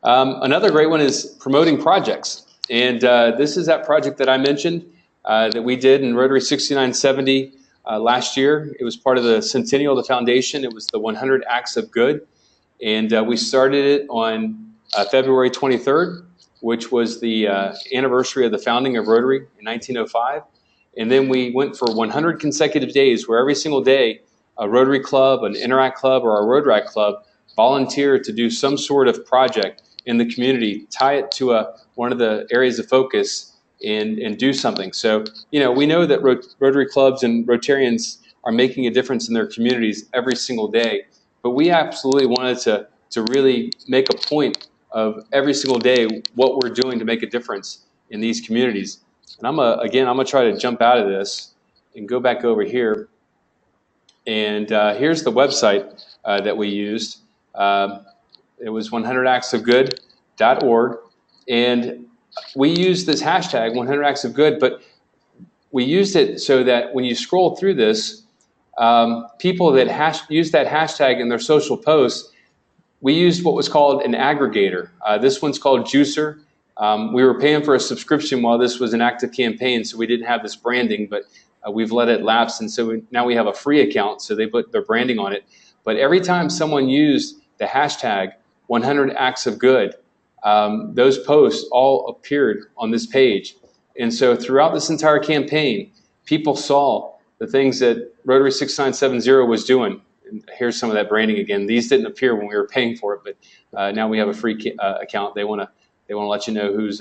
Another great one is promoting projects. And this is that project that I mentioned that we did in Rotary 6970 last year. It was part of the centennial of the foundation. It was the 100 Acts of Good. And we started it on February 23rd, which was the anniversary of the founding of Rotary in 1905. And then we went for 100 consecutive days where every single day a Rotary Club, an Interact Club, or a Rotaract Club volunteered to do some sort of project in the community, tie it to one of the areas of focus, and do something. So, we know that Rotary Clubs and Rotarians are making a difference in their communities every single day, but we absolutely wanted to really make a point of every single day what we're doing to make a difference in these communities. And I'm gonna try to jump out of this and go back over here. And here's the website that we used. It was 100actsofgood.org. And we used this hashtag 100actsofgood, but we used it so that when you scroll through this, people that use that hashtag in their social posts, we used what was called an aggregator. This one's called Juicer. We were paying for a subscription while this was an active campaign, so we didn't have this branding, but we've let it lapse, and so now we have a free account, so they put their branding on it. But every time someone used the hashtag 100actsofgood, those posts all appeared on this page. And so throughout this entire campaign, people saw the things that Rotary 6970 was doing. And here's some of that branding again. These didn't appear when we were paying for it, but now we have a free account. They want to let you know who's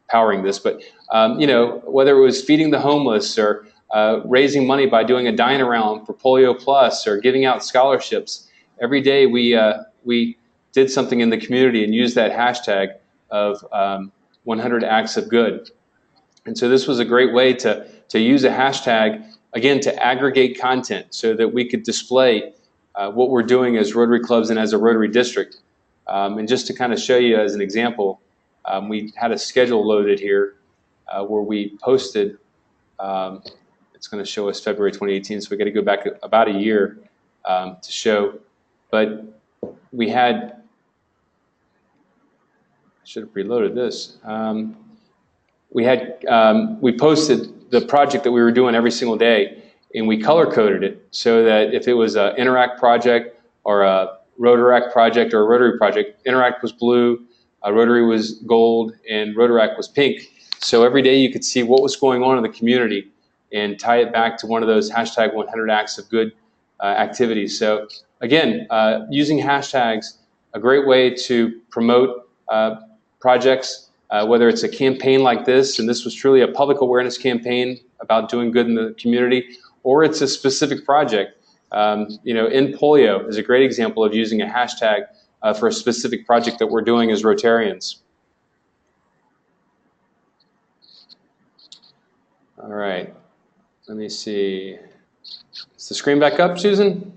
powering this. But whether it was feeding the homeless or raising money by doing a dine around for Polio Plus or giving out scholarships, every day we did something in the community and used that hashtag of 100 Acts of Good. And so this was a great way to use a hashtag, again, to aggregate content so that we could display what we're doing as Rotary clubs and as a Rotary district. And just to kind of show you as an example, we had a schedule loaded here where we posted, it's going to show us February 2018, so we got to go back about a year to show. But we had, I should have preloaded this. We posted the project that we were doing every single day, and we color coded it so that if it was an Interact project or a Rotaract project or a Rotary project, Interact was blue, Rotary was gold, and Rotaract was pink. So every day you could see what was going on in the community and tie it back to one of those hashtag 100 Acts of Good activities. So again, using hashtags, a great way to promote projects, whether it's a campaign like this, and this was truly a public awareness campaign about doing good in the community, or it's a specific project. In polio is a great example of using a hashtag for a specific project that we're doing as Rotarians. All right, let me see. Is the screen back up, Susan?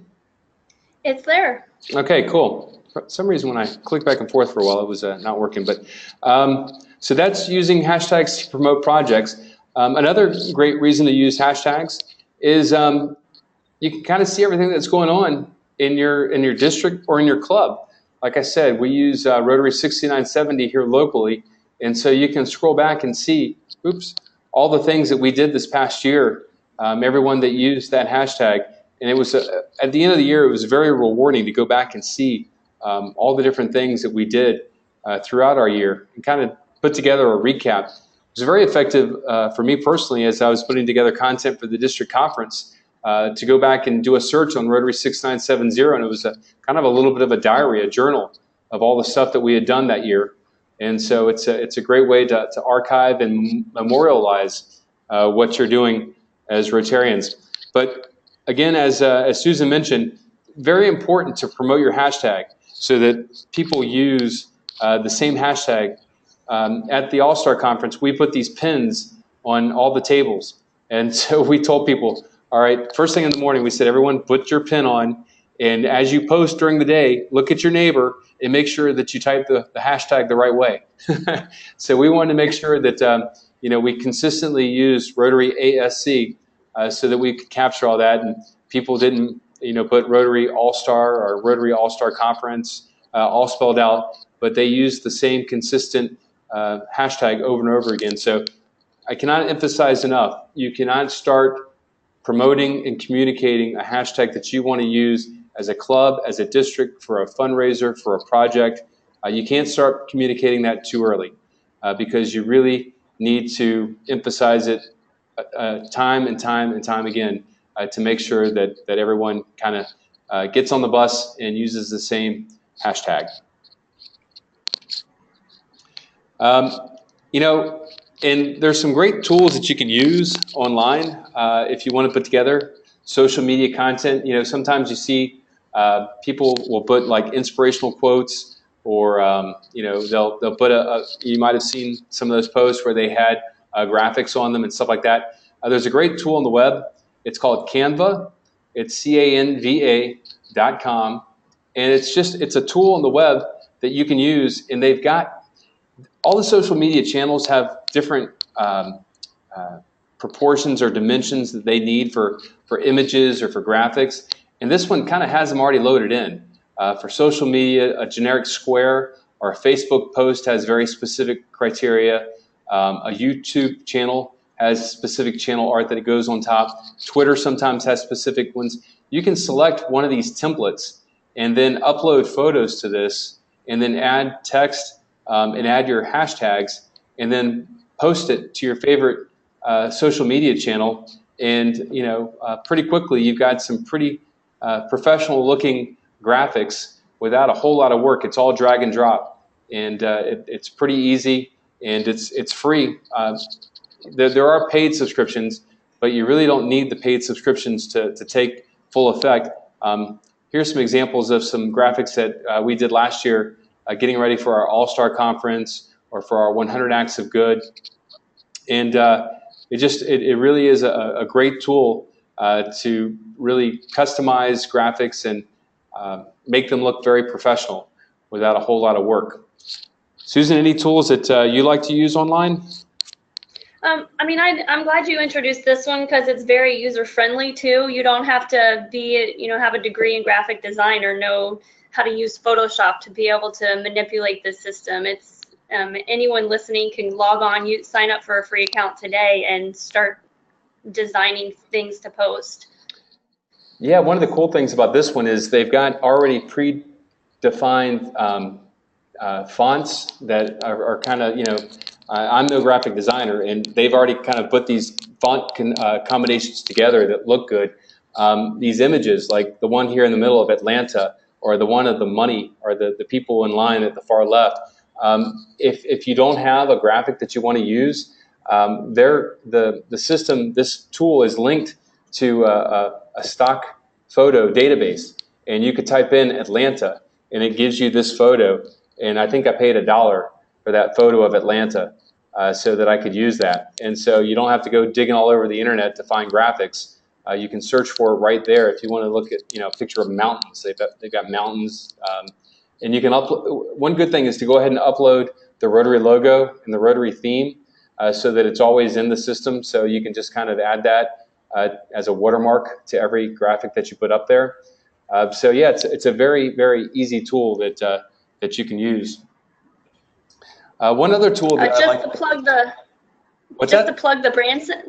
It's there. Okay, cool. For some reason when I clicked back and forth for a while, it was not working. But so that's using hashtags to promote projects. Another great reason to use hashtags is you can kind of see everything that's going on in your district or in your club. Like I said, we use Rotary 6970 here locally, and so you can scroll back and see, all the things that we did this past year, everyone that used that hashtag. And it was, at the end of the year, it was very rewarding to go back and see all the different things that we did throughout our year and kind of put together a recap. It was very effective for me personally as I was putting together content for the district conference to go back and do a search on Rotary 6970, and it was kind of a little bit of a diary, a journal of all the stuff that we had done that year. And so it's a great way to archive and memorialize what you're doing as Rotarians. But again, as Susan mentioned, very important to promote your hashtag so that people use the same hashtag. At the All-Star Conference, we put these pins on all the tables. And so we told people, all right, first thing in the morning, we said, everyone put your pin on. And as you post during the day, look at your neighbor and make sure that you type the hashtag the right way. So we wanted to make sure that we consistently use Rotary ASC so that we could capture all that, and people didn't put Rotary All-Star or Rotary All-Star Conference all spelled out, but they used the same consistent hashtag over and over again. So I cannot emphasize enough, you cannot start promoting and communicating a hashtag that you want to use as a club, as a district, for a fundraiser, for a project. You can't start communicating that too early because you really need to emphasize it time and time and time again to make sure that everyone kind of gets on the bus and uses the same hashtag. You know, and there's some great tools that you can use online if you want to put together social media content. You know, sometimes you see people will put like inspirational quotes, or you know, they'll put you might have seen some of those posts where they had graphics on them and stuff like that. There's a great tool on the web. It's called Canva. It's canva.com, and it's a tool on the web that you can use, and they've got all the social media channels have different proportions or dimensions that they need for images or for graphics. And this one kind of has them already loaded in. For social media, a generic square or a Facebook post has very specific criteria. A YouTube channel has specific channel art that it goes on top. Twitter sometimes has specific ones. You can select one of these templates and then upload photos to this, and then add text and add your hashtags, and then post it to your favorite social media channel. And you know, pretty quickly you've got some pretty professional looking graphics without a whole lot of work. It's all drag and drop, and it's pretty easy, and it's free. There are paid subscriptions, but you really don't need the paid subscriptions to take full effect. Here's some examples of some graphics that we did last year, getting ready for our All-Star Conference or for our 100 Acts of Good. And it really is a great tool to really customize graphics and make them look very professional without a whole lot of work. Susan, any tools that you like to use online? I mean, I'm glad you introduced this one because it's very user-friendly too. You don't have to be, you know, have a degree in graphic design or know how to use Photoshop to be able to manipulate this system. It's anyone listening can log on, you sign up for a free account today and start designing things to post. Yeah, one of the cool things about this one is they've got already predefined fonts that are kind of, you know, I'm no graphic designer, and they've already kind of put these font combinations together that look good. These images, like the one here in the middle of Atlanta, or the one of the money, or the people in line at the far left, if you don't have a graphic that you want to use, the system, this tool is linked to a stock photo database, and you could type in Atlanta, and it gives you this photo. And I think I paid $1 for that photo of Atlanta, so that I could use that. And so you don't have to go digging all over the internet to find graphics. You can search for it right there. If you want to look at, you know, a picture of mountains, they've got mountains, and you can upload. One good thing is to go ahead and upload the Rotary logo and the Rotary theme, so that it's always in the system. So you can just kind of add that as a watermark to every graphic that you put up there. So yeah, it's a very, very easy tool that you can use. One other tool that I like to plug the What's just that? to plug the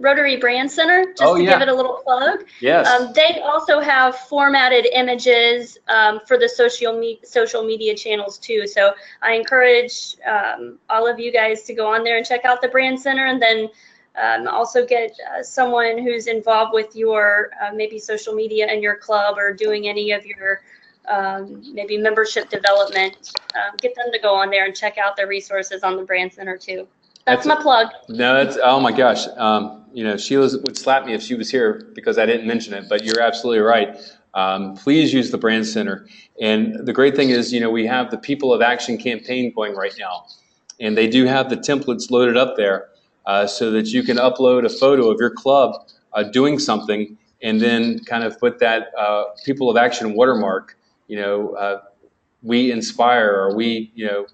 Rotary Brand Center, just to give it a little plug. Yes. They also have formatted images for the social media channels too. So I encourage all of you guys to go on there and check out the Brand Center, and then also get someone who's involved with your maybe social media in your club, or doing any of your maybe membership development. Get them to go on there and check out the resources on the Brand Center too. That's my plug. No, that's, oh my gosh. You know, Sheila would slap me if she was here because I didn't mention it, but you're absolutely right. Please use the Brand Center. And the great thing is, you know, we have the People of Action campaign going right now, and they do have the templates loaded up there, so that you can upload a photo of your club doing something, and then kind of put that People of Action watermark, you know, we inspire, or we, you know,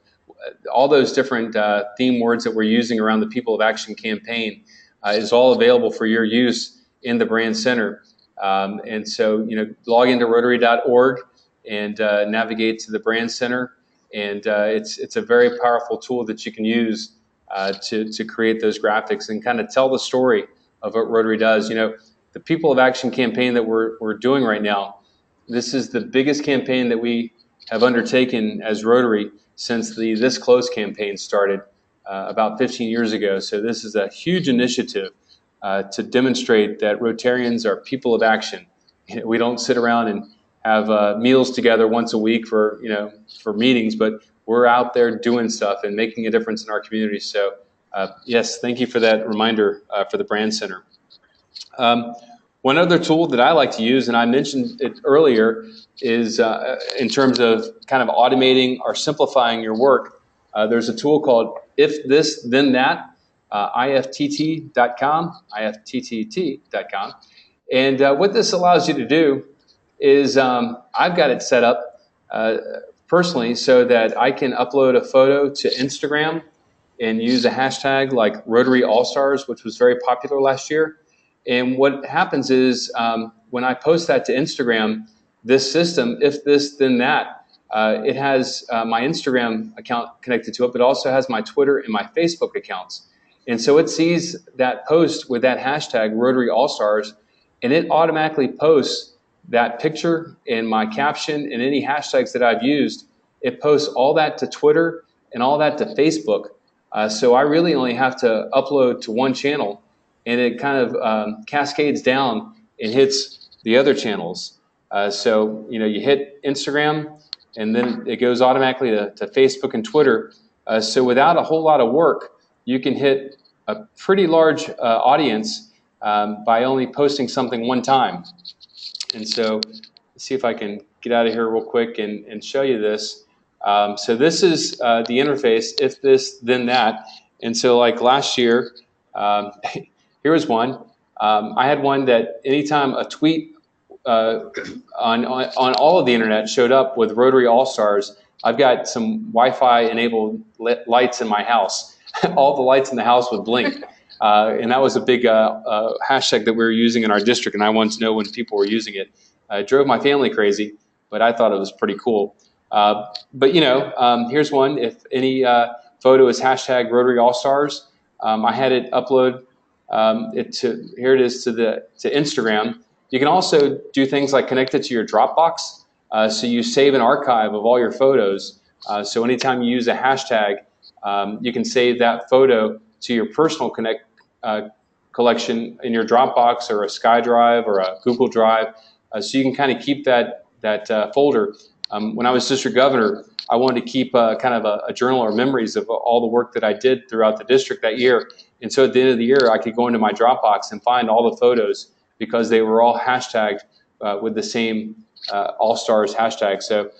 all those different theme words that we're using around the People of Action campaign is all available for your use in the Brand Center. And so, you know, log into Rotary.org and navigate to the Brand Center. And it's a very powerful tool that you can use to create those graphics and kind of tell the story of what Rotary does. You know, the People of Action campaign that we're doing right now, this is the biggest campaign that we have undertaken as Rotary since the This Close campaign started about 15 years ago. So this is a huge initiative to demonstrate that Rotarians are people of action. We don't sit around and have meals together once a week for meetings, but we're out there doing stuff and making a difference in our community. So yes, thank you for that reminder for the Brand Center. One other tool that I like to use, and I mentioned it earlier, is in terms of kind of automating or simplifying your work. There's a tool called If This Then That, IFTTT.com, IFTTT.com. And what this allows you to do is I've got it set up personally so that I can upload a photo to Instagram and use a hashtag like Rotary All-Stars, which was very popular last year. And what happens is when I post that to Instagram, this system, If This Then That, it has my Instagram account connected to it, but also has my Twitter and my Facebook accounts. And so it sees that post with that hashtag Rotary All-Stars, and it automatically posts that picture and my caption and any hashtags that I've used. It posts all that to Twitter and all that to Facebook. So I really only have to upload to one channel, and it kind of cascades down and hits the other channels. So you hit Instagram, and then it goes automatically to Facebook and Twitter. So without a whole lot of work, you can hit a pretty large audience by only posting something one time. And so let's see if I can get out of here real quick and show you this. So this is the interface, If This Then That. And so like last year, here was one. I had one that anytime a tweet on all of the internet showed up with Rotary All-Stars, I've got some Wi-Fi enabled lights in my house. All the lights in the house would blink. And that was a big hashtag that we were using in our district, and I wanted to know when people were using it. It drove my family crazy, but I thought it was pretty cool. But here's one. If any photo is hashtag Rotary All-Stars, I had it upload here it is to Instagram. You can also do things like connect it to your Dropbox. So you save an archive of all your photos. So anytime you use a hashtag, you can save that photo to your personal collection in your Dropbox or a SkyDrive or a Google Drive. So you can kind of keep that folder. When I was district governor, I wanted to keep kind of a journal or memories of all the work that I did throughout the district that year. And so at the end of the year, I could go into my Dropbox and find all the photos because they were all hashtagged with the same All-Stars hashtag. So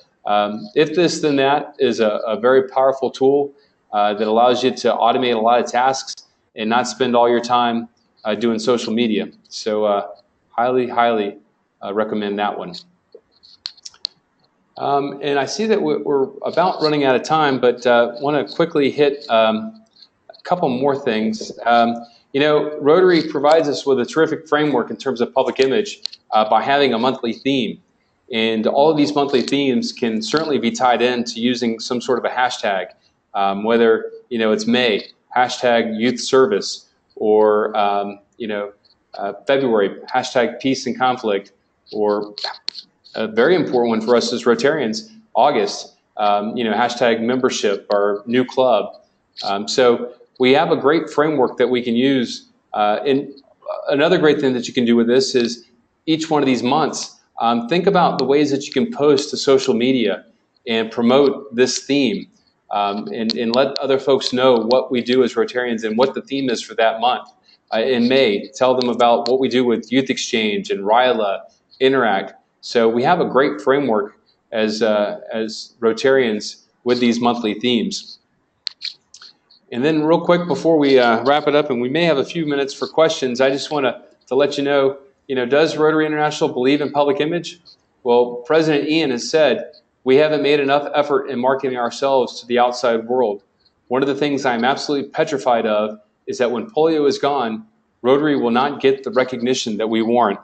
If This Then That is a very powerful tool that allows you to automate a lot of tasks and not spend all your time doing social media. So highly, highly recommend that one. And I see that we're about running out of time, but want to quickly hit a couple more things. Rotary provides us with a terrific framework in terms of public image by having a monthly theme. And all of these monthly themes can certainly be tied in to using some sort of a hashtag, whether it's May, hashtag youth service, or February, hashtag peace and conflict, or a very important one for us as Rotarians, August, hashtag membership or new club. So we have a great framework that we can use. And another great thing that you can do with this is each one of these months, think about the ways that you can post to social media and promote this theme and let other folks know what we do as Rotarians and what the theme is for that month. In May, tell them about what we do with Youth Exchange and RILA, Interact. So we have a great framework as Rotarians with these monthly themes. And then real quick before we wrap it up, and we may have a few minutes for questions, I just want to let you know, does Rotary International believe in public image? Well, President Ian has said, we haven't made enough effort in marketing ourselves to the outside world. One of the things I'm absolutely petrified of is that when polio is gone, Rotary will not get the recognition that we warrant.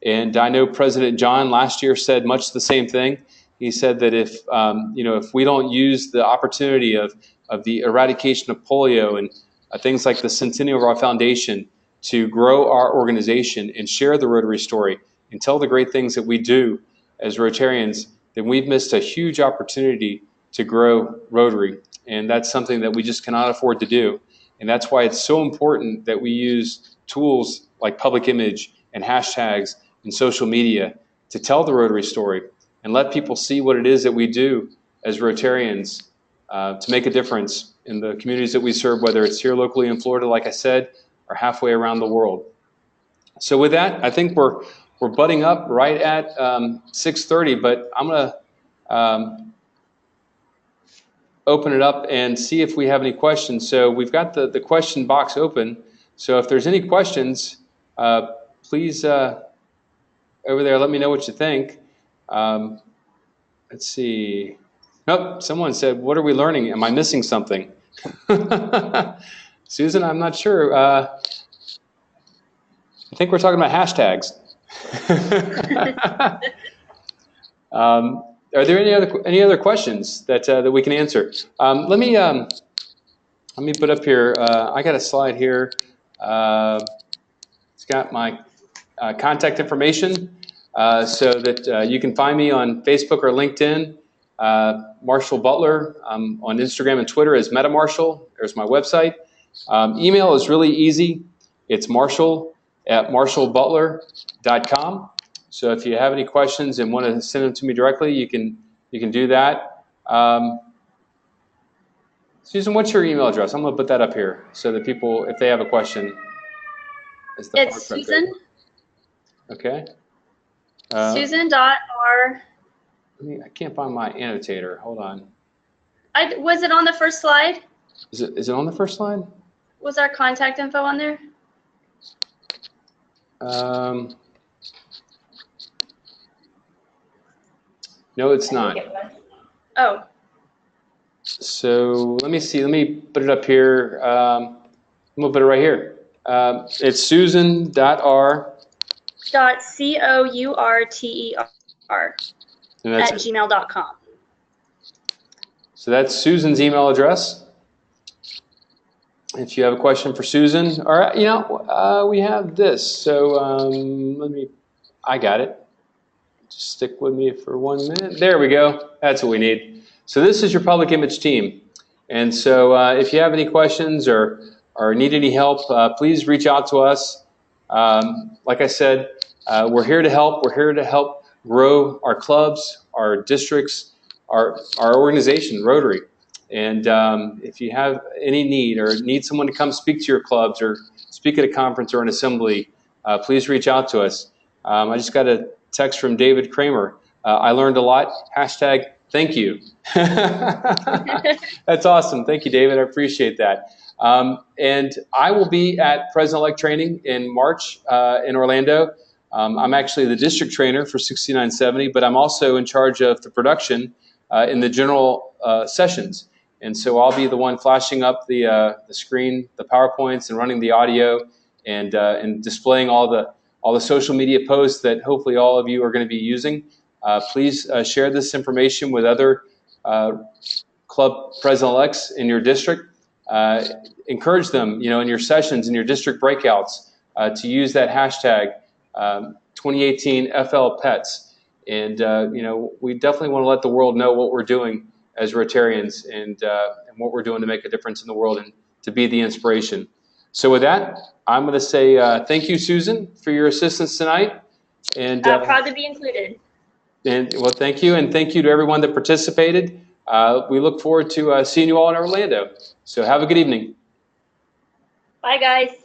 And I know President John last year said much the same thing. He said that if we don't use the opportunity of the eradication of polio and things like the centennial of our foundation to grow our organization and share the Rotary story and tell the great things that we do as Rotarians, then we've missed a huge opportunity to grow Rotary. And that's something that we just cannot afford to do. And that's why it's so important that we use tools like public image and hashtags and social media to tell the Rotary story and let people see what it is that we do as Rotarians to make a difference in the communities that we serve, whether it's here locally in Florida, like I said, or halfway around the world. So with that, I think we're butting up right at 6:30, but I'm going to open it up and see if we have any questions. So we've got the question box open. So if there's any questions, please over there, let me know what you think. Let's see. Nope, someone said, what are we learning? Am I missing something? Susan, I'm not sure. I think we're talking about hashtags. Are there any other questions that we can answer? Let me put up here. I got a slide here. It's got my contact information so that you can find me on Facebook or LinkedIn. Marshall Butler on Instagram and Twitter is MetaMarshall. There's my website. Email is really easy. It's marshall@marshallbutler.com. So if you have any questions and want to send them to me directly, you can do that. Susan, what's your email address? I'm going to put that up here so that people, if they have a question, it's Susan. Okay. Susan.R. I can't find my annotator. Hold on. Was it on the first slide? Is it on the first slide? Was our contact info on there? No, it's not. Oh. So let me see. Let me put it up here. I'm going to put it right here. It's Susan.R. .courter at gmail.com. So that's Susan's email address. If you have a question for Susan, or we have this. So I got it. Just stick with me for 1 minute. There we go. That's what we need. So this is your public image team. And so if you have any questions or need any help, please reach out to us. Like I said, we're here to help. We're here to help grow our clubs, our districts, our organization, Rotary. And if you have any need or need someone to come speak to your clubs or speak at a conference or an assembly, please reach out to us. I just got a text from David Kramer. I learned a lot. Hashtag thank you. That's awesome. Thank you, David. I appreciate that. And I will be at President-elect training in March in Orlando. I'm actually the district trainer for 6970, but I'm also in charge of the production in the general sessions. And so I'll be the one flashing up the screen, the PowerPoints, and running the audio and displaying all the social media posts that hopefully all of you are going to be using. Please share this information with other club president-elects in your district. Encourage them, in your sessions, in your district breakouts, to use that hashtag 2018 FL Pets. And we definitely want to let the world know what we're doing as Rotarians and what we're doing to make a difference in the world and to be the inspiration. So with that, I'm going to say thank you, Susan, for your assistance tonight. And proud to be included. And well, thank you, and thank you to everyone that participated. We look forward to seeing you all in Orlando. So have a good evening. Bye, guys.